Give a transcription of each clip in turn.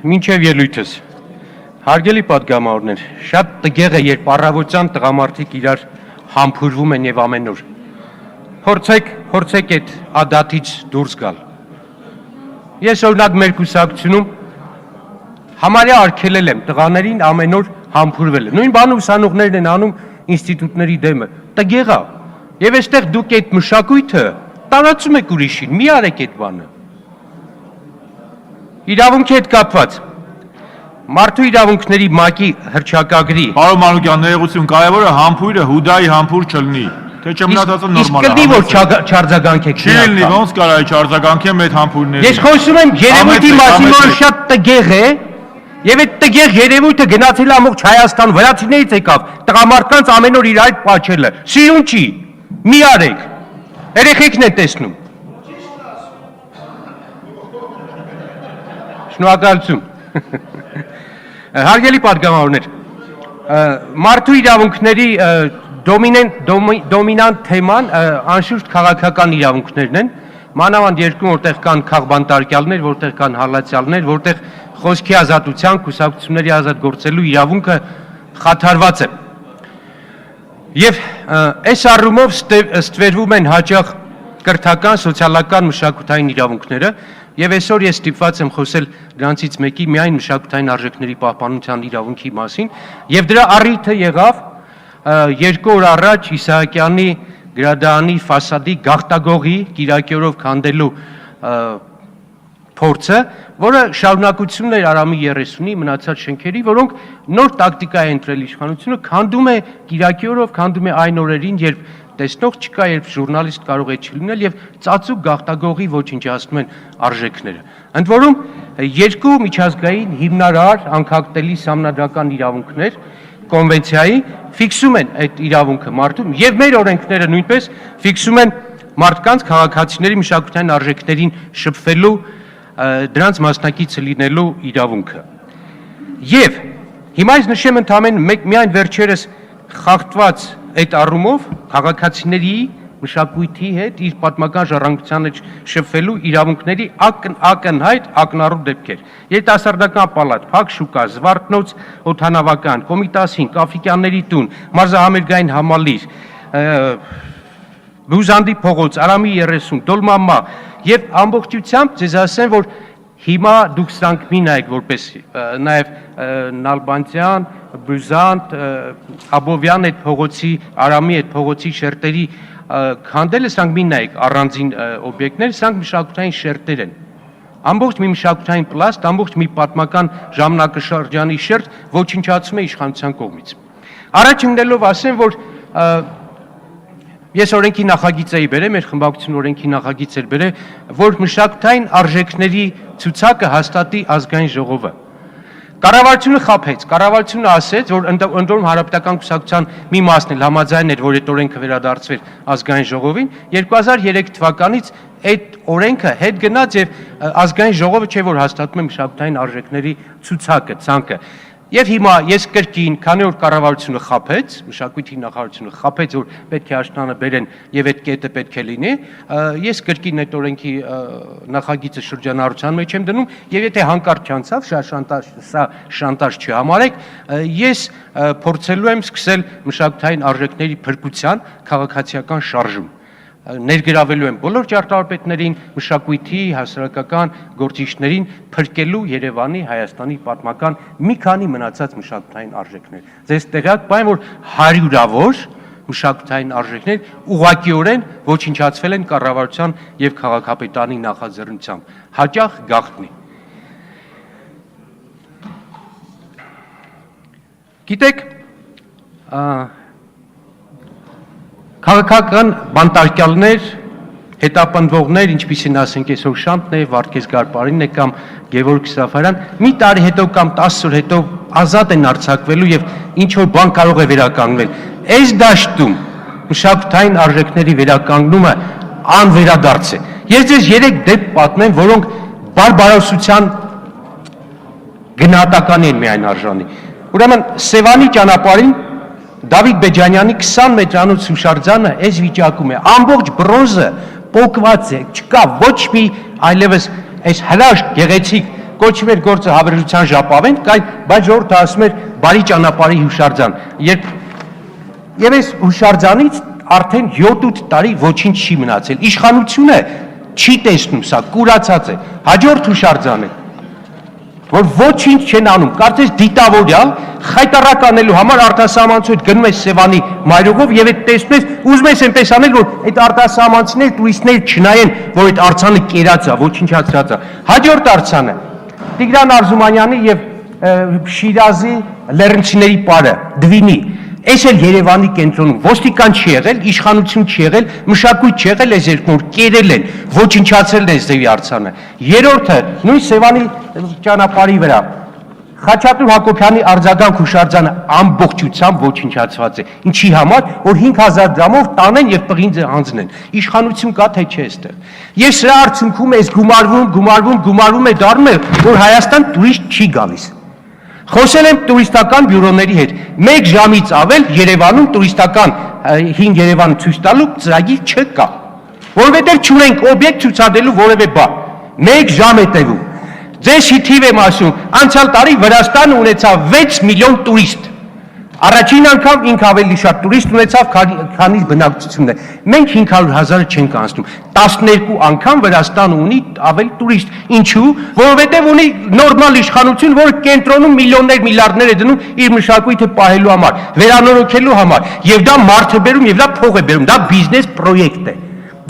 Մինչև ելույթս, հարգելի պատգամավորներ, շատ տգեղ է, երբ առավոտյան տղամարդիկ իրար համբուրվում են և ամեն օր։ Փորձեք այդ ադատից դուրս գալ։ Ես օրինակ մեր կուսակցությունում համարյա արգելել եմ տղաներին ամեն օր համբուրվել։ Նույն բանը ուսանողներն են անում ինստիտուտների դեմը։ Տգեղ է։ Եվ այստեղ դուք այդ մշակույթը տարածում եք ուրիշին, մի արեք այդ բանը։ Իրավունքի հետ կապված մարդու իրավունքների ՄԱԿ-ի հռչակագրի Պարոն Մանուկյան, ներողություն, կարևորը համբույրը հուդայի համբույր չլինի, թե չմնացածը նորմալ է։ Իսկ կլինի, որ չարձագանքեք։ Չի լինի, ոնց կարա չարձագանքեմ այդ համբույրներին։ Ես խոսում եմ երևույթի մասին, որ շատ տգեղ է, եւ այդ տգեղ երևույթը գնացել ամբողջ Հայաստան վրացիներից եկավ, տղամարդկանց ամեն օր իր այդ պաչելը։ Սիրուն չի, մի արեք։ Երեխեքն են տեսնում։ Շնորհակալություն։ Հարգելի պատգամավորներ, մարդու իրավունքների դոմինանտ թեման անշուշտ քաղաքական իրավունքներն են, մանավանդ երկրում, որտեղ կան քաղբանտարկյալներ, որտեղ կան հալածյալներ, որտեղ խոսքի ազատության, կուսակցությունների ազատ գործելու իրավունքը խաթարված է։ Եվ այս առումով ստվերվում են հաճախ կրթական, սոցիալական, մշակութային իրավունքները, եւ այսօր ես ստիպված եմ խոսել դրանցից մեկի միայն մշակութային արժեքների պահպանության իրավունքի մասին, եւ դրա առիթը եղավ 2 օր առաջ Իսահակյանի գրադարանի ֆասադի գաղտագողի կիրակերով քանդելու փորձը, որը շարունակությունն էր Արամի 30-ի մնացած շենքերի, որոնք նոր տակտիկա է ընտրել իշխանությունը, քանդում է կիրակերով, քանդում է այն օրերին, երբ տեսնող չկա, երբ ժուրնալիստ կարող է չլինել եւ ծածուկ գաղտագողի ոչնչացնում են արժեքները։ Ընդ որում երկու միջազգային հիմնարար անկախտելի սահմանադրական իրավունքներ կոնվենցիայի ֆիքսում են այդ իրավունքը մարդու եւ մեր օրենքները նույնպես ֆիքսում են մարդկանց քաղաքացիների մշակութային արժեքներին շփվելու դրանց մասնակիցը լինելու իրավունքը։ Եվ հիմա ես նշեմ ընդհանրապես միայն վերջերս խախտված այդ առումով քաղաքացիների մշակույթի հետ իր պատմական ժառանգության հետ շփվելու իրավունքների ակնհայտ ակնառու դեպքեր։ Երիտասարդական պալատ, Փակ շուկա, Զվարթնոց օդանավական, Կոմիտասին, Կաֆիկյանների տուն, Մարզահամերգային համալիր, Բուզանդի փողոց, Արամի 30, Դոլմամա եւ ամբողջությամբ ձեզ ասեմ, որ հիմա դուք սրանք մի նայեք որպես նաեւ Նալբանդյան, Բյուզանտ, Աբովյան այդ փողոցի, Արամի այդ փողոցի շերտերի քանդելը սրանք մի նայեք առանձին օբյեկտներ, սրանք մշակութային շերտեր են։ Ամբողջ մի մշակութային պլաստ, ամբողջ մի պատմական ժամանակաշրջանի շերտ ոչնչացում է իշխանության կողմից։ Առաջ ընկնելով ասեմ, որ ես օրենքի նախագիծ էի բերել, մեր խմբակցությունը օրենքի նախագիծ էր բերել, որ մշակութային արժեքների ցուցակը հաստատի ազգային ժողովը։ Կառավարությունը խաբեց, կառավարությունը ասեց, որ ընդ որում հանրապետական կուսակցության մի մասն էլ համաձայն էր, որ այդ օրենքը վերադարձվեր ազգային ժողովին, 2003 թվականից այդ օրենքը հետ գնաց եւ ազգային ժողովը չէ որ հաստատում է մշակութային արժեքների ցուցակը, ցանկը։ Եվ հիմա ես կրկին, քանի որ կառավարությունը խաբեց, մշակույթի նախարարությունը խաբեց, որ պետք է աշնանը բերեն եւ այդ կետը պետք է լինի, ես կրկին այդ օրենքի նախագիծը շրջանառության մեջ եմ դնում եւ եթե հանկարծ չանցավ, սա շանտաժ չհամարեք, ես փորձելու եմ սկսել մշակութային արժեքների փրկության քաղաքացիական շարժում։ Ներգրավելու եմ բոլոր ճարտարապետներին, մշակույթի, հասարակական գործիչներին փրկելու Երևանի, Հայաստանի պատմական մի քանի մնացած մշակութային արժեքներ։ Ձեզ տեղյակ բան, որ հարյուրավոր մշակութային արժեքներ ուղղակիորեն ոչնչացվել են կառավարության եւ քաղաքապետարանի նախաձեռնությամբ, հաճախ գաղտնի։ Գիտեք, քաղաքական բանտարկյալներ, հետապնդվողներ, ինչպիսին ասենք այսօր Շանտն է, Վարդգես Գարպարինն է կամ Գևորգ Սաֆարյան, մի տարի հետո կամ 10 օր հետո ազատ են արձակվելու եւ ինչ որ բան կարող է վերականգնել։ Այս դաշտում մշակութային արժեքների վերականգնումը անվերադարձ է։ Ես ձեզ 3 դեպք պատմեմ, որոնք բարբարոսության գնահատականի են միայն արժանի։ Ուրեմն Սևանի ճանապարհին Դավիթ Բեջանյանի 20 մետրանոց հուշարձանը այս վիճակում է, ամբողջ բրոնզը պոկված է, չկա ոչ մի այլևս այս հրաշք գեղեցիկ կոչում էր գործը հավերժության ժապավեն, բայց ժողովուրդը ասում էր բարի ճանապարհի հուշարձան։ Եվ այս հուշարձանից արդեն 7-8 տարի ոչինչ չի մնացել։ Իշխանությունը չի տեսնում սա, կուրացած է։ Հաջորդ հուշարձանը, որ ոչինչ չեն անում, կարծես դիտավորյալ խայտարակ անելու համար արտասահմանցու հետ գնում ես Սևանի մայրուղով եւ այդ տեսնում ես, ուզում ես այնպես անել, որ այդ արտասահմանցիներ, տուրիստներ չնայեն, որ այդ արձանը կերած է, ոչնչացրած է։ Հաջորդ արձանը Տիգրան Արզումանյանի եւ Շիրազի լեռնցիների պարը, Դվինի, այս էլ Երևանի կենտրոնում ոստիկան չի եղել, իշխանություն չի եղել, մշակույթ չի եղել, այս երկու օր կերել են, ոչնչացրել են Զևի արձանը։ Երրորդը նույն Սևանի ճանապարհի վրա Խաչատուր Հակոբյանի արձագանք հուշարձանը ամբողջությամբ ոչնչացված է։ Ինչի համար, որ 5000 դրամով տանեն եւ պղին հանձնեն։ Իշխանություն կա թե չէ այստեղ։ Եվ սրա արդյունքում էս գումարվում է դառնում է, որ Հայաստան տուրիստ չի գալիս։ Խոսել եմ տուրիստական բյուրոների հետ։ 1 ժամից ավել Երևանում տուրիստական 5 Երևան ցույց տալու ծրագիր չկա, որովհետև չունենք օբյեկտ ցուցադրելու որևէ բան։ 1 ժամ է տևում։ Ձեզ թիվ եմ ասում, անցյալ տարի Վրաստանը ունեցավ 6 միլիոն տուրիստ։ Առաջին անգամ ինք ավելի շատ տուրիստ ունեցավ, քանի բնակչությունն է։ Մենք 500,000-ը չենք անցնում։ 12 անգամ Վրաստանը ունի ավելի տուրիստ։ Ինչու՞, որովհետև ունի նորմալ իշխանություն, որը կենտրոնում միլիոններ, միլիարդներ է դնում իր մշակույթը պահելու համար, վերանորոգելու համար, եւ դա մարդ է բերում եւ դա փող է բերում, դա բիզնես պրոյեկտ է։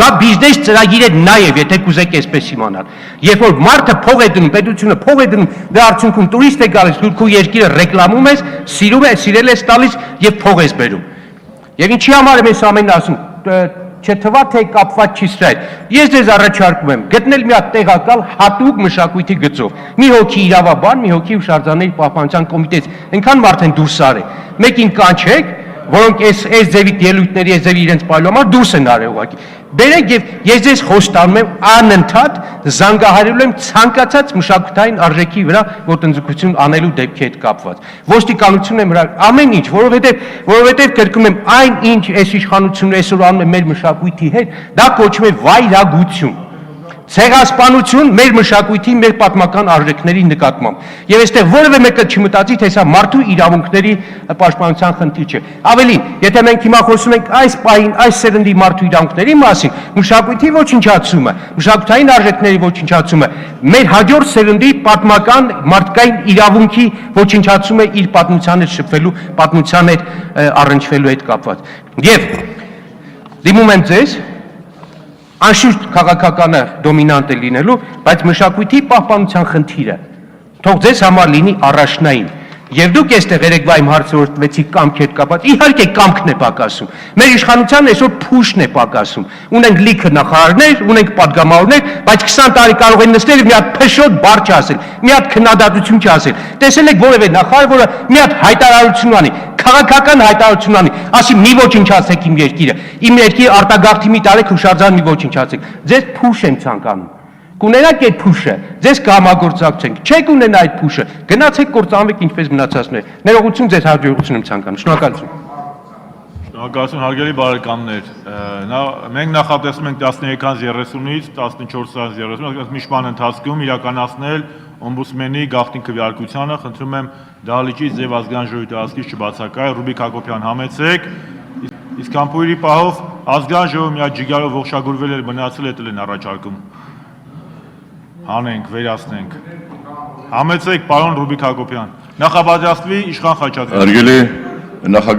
Դա բիզնես ծրագիր է նաև, եթե կուզեք այսպես իմանալ։ Երբ որ մարդը փող է դնում, պետությունը փող է դնում, դրա արդյունքում տուրիստ է գալիս, դու քո երկիրը ռեկլամում ես, սիրել ես տալիս եւ փող ես բերում։ Եվ ինչի համար եմ այս ամենը ասում, չթվա թե կապված չի սրա հետ։ Ես ձեզ առաջարկում եմ գտնել մի հատ տեղակալ հատուկ մշակույթի գծով։ Մի հոգի իրավաբան, մի հոգի հուշարձանների պահպանության կոմիտեից, այնքան մարդ են դուրս արել։ Մեկին կանչեք, որոնք այս ձևի ելույթների, այս ձևի իրենց պայելու համար դուրս են արել ուղղակի։ Բերեք եւ ես ձեզ խոստանում եմ անընդհատ զանգահարելու եմ ցանկացած մշակութային արժեքի վրա ոտնձգություն անելու դեպքի հետ կապված։ Ոստիկանությունն եմ ամեն ինչ, որովհետեւ կրկնում եմ, այն ինչ այս իշխանությունը այսօր անում է մեր մշակույթի հետ, դա կոչվում է վայրագություն։ Ցեղասպանություն մեր մշակույթի, մեր պատմական արժեքների նկատմամբ։ Եվ այստեղ որևէ մեկը չմտածի, թե սա մարդու իրավունքների պաշտպանության խնդիր չէ։ Ավելին, եթե մենք հիմա խոսում ենք այս պահին, այս սերնդի մարդու իրավունքների մասին, մշակույթի ոչնչացումը, մշակութային արժեքների ոչնչացումը, մեր հաջորդ սերնդի պատմական մարդկային իրավունքի ոչնչացումը իր պատմության հետ շփվելու, պատմության հետ առնչվելու հետ կապված։ Եվ դիմում եմ ձեզ անշուշտ քաղաքականը դոմինանտ է լինելու, բայց մշակույթի պահպանության խնդիրը թող ձեզ համար լինի առաջնային։ Եվ դուք այստեղ երեկվա իմ հարցը որ տվեցիք կամքեր կապած, իհարկե կամքն է պակասում։ Մեր իշխանության այսօր փուշն է պակասում։ Ունենք լիքը նախարարներ, ունենք պատգամավորներ, բայց 20 տարի կարող են նստել եւ մի հատ փշոտ բառ չասել, մի հատ քննադատություն չասել։ Տեսել եք որևէ նախարար, որը մի հատ հայտարարություն անի, քաղաքական հայտարարություն անի, ասի մի ոչնչացեք իմ երկիրը, իմ երկիրը արտագաղթի մի տարեք հուշարձան մի ոչնչացեք։ Ձեզ փուշ եմ ցանկանում։ Կունենաք այդ փուշը, ձեզ կհամագործակցենք, չեք ունենա այդ փուշը, գնացեք կործանվեք ինչպես մնացածներ։ Ներողություն ձեզ հաջողություն եմ ցանկանում։ Շնորհակալություն։ Շնորհակալություն հարգելի բարեկամներ։ Մենք նախատեսում ենք 13:30-ից 14:30 միշտման ընթացքում իրականացնել օմբուդսմենի գաղտնի քվեարկությանը, խնդրում եմ դահլիճի Ձև ազգային ժողովի տարածքից չբացակայ, Ռուբիկ Հակոբյան համեցեք։ Իսկ համբույրի պահով ազգային ժողովը մի հատ ջիգարով ողջագուրվել էր, մնացել է տել են առաջարկում։ Հանենք, վերացնենք։ Համեցեք, պարոն Ռուբիկ Հակոբյան։ Նախապատրաստվի Իշխան Խաչատրյան։ Հարգելի նախագահ